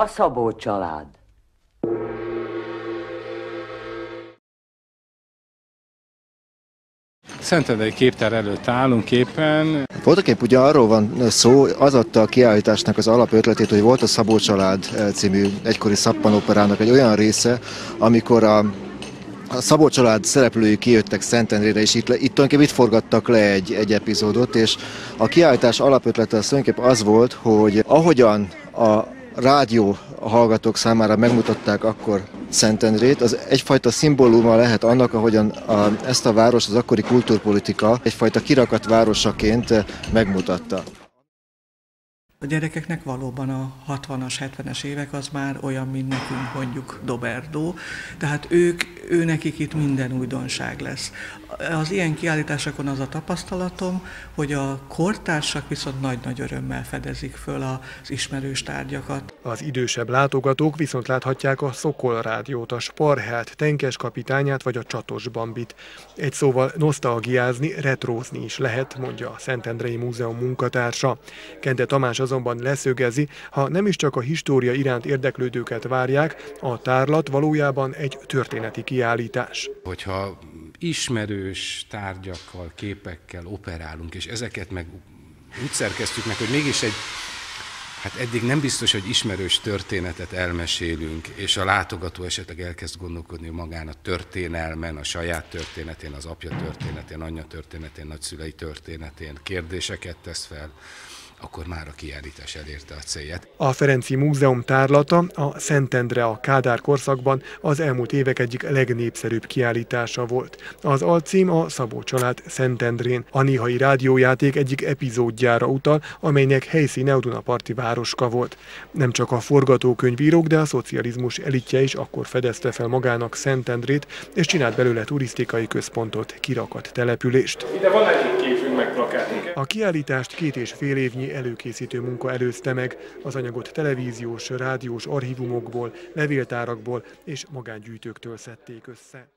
A Szabó család. Szentendrei képtár előtt állunk éppen. Voltaképp ugye arról van szó, az adta a kiállításnak az alapötletét, hogy volt a Szabó család című egykori szappanoperának egy olyan része, amikor a Szabó család szereplői kijöttek Szentendrére, és itt tulajdonképpen itt forgattak le egy epizódot, és a kiállítás alapötlete az tulajdonképpen az volt, hogy ahogyan a rádió hallgatók számára megmutatták akkor Szentendrét, az egyfajta szimbóluma lehet annak, ahogyan ezt a város az akkori kultúrpolitika egyfajta kirakat városaként megmutatta. A gyerekeknek valóban a 60-as, 70-es évek az már olyan, mint nekünk mondjuk Doberdó, tehát nekik itt minden újdonság lesz. Az ilyen kiállításokon az a tapasztalatom, hogy a kortársak viszont nagy-nagy örömmel fedezik föl az ismerős tárgyakat. Az idősebb látogatók viszont láthatják a Szokol rádiót, a Sparhelt, Tenkes kapitányát vagy a Csatos Bambit. Egy szóval nosztalgiázni, retrózni is lehet, mondja a Szentendrei Múzeum munkatársa. Kende Tamás azonban leszögezi, ha nem is csak a história iránt érdeklődőket várják, a tárlat valójában egy történeti kiállítás. Hogyha ismerős tárgyakkal, képekkel operálunk, és ezeket meg úgy szerkesztjük meg, hogy mégis hát eddig nem biztos, hogy ismerős történetet elmesélünk, és a látogató esetleg elkezd gondolkodni magán a történelmen, a saját történetén, az apja történetén, anyja történetén, nagyszülei történetén, kérdéseket tesz fel, akkor már a kiállítás elérte a célját. A Ferenci Múzeum tárlata, a Szentendre a Kádár korszakban az elmúlt évek egyik legnépszerűbb kiállítása volt. Az alcím a Szabó család Szentendrén. A néhai rádiójáték egyik epizódjára utal, amelynek helyszíne a Dunaparti városka volt. Nem csak a forgatókönyvírók, de a szocializmus elitje is akkor fedezte fel magának Szentendrét, és csinált belőle turisztikai központot, kirakat települést. Ide van egyik képünk meg plakátunk. A kiállítást 2,5 évnyi előkészítő munka előzte meg. Az anyagot televíziós, rádiós archívumokból, levéltárakból és magángyűjtőktől szedték össze.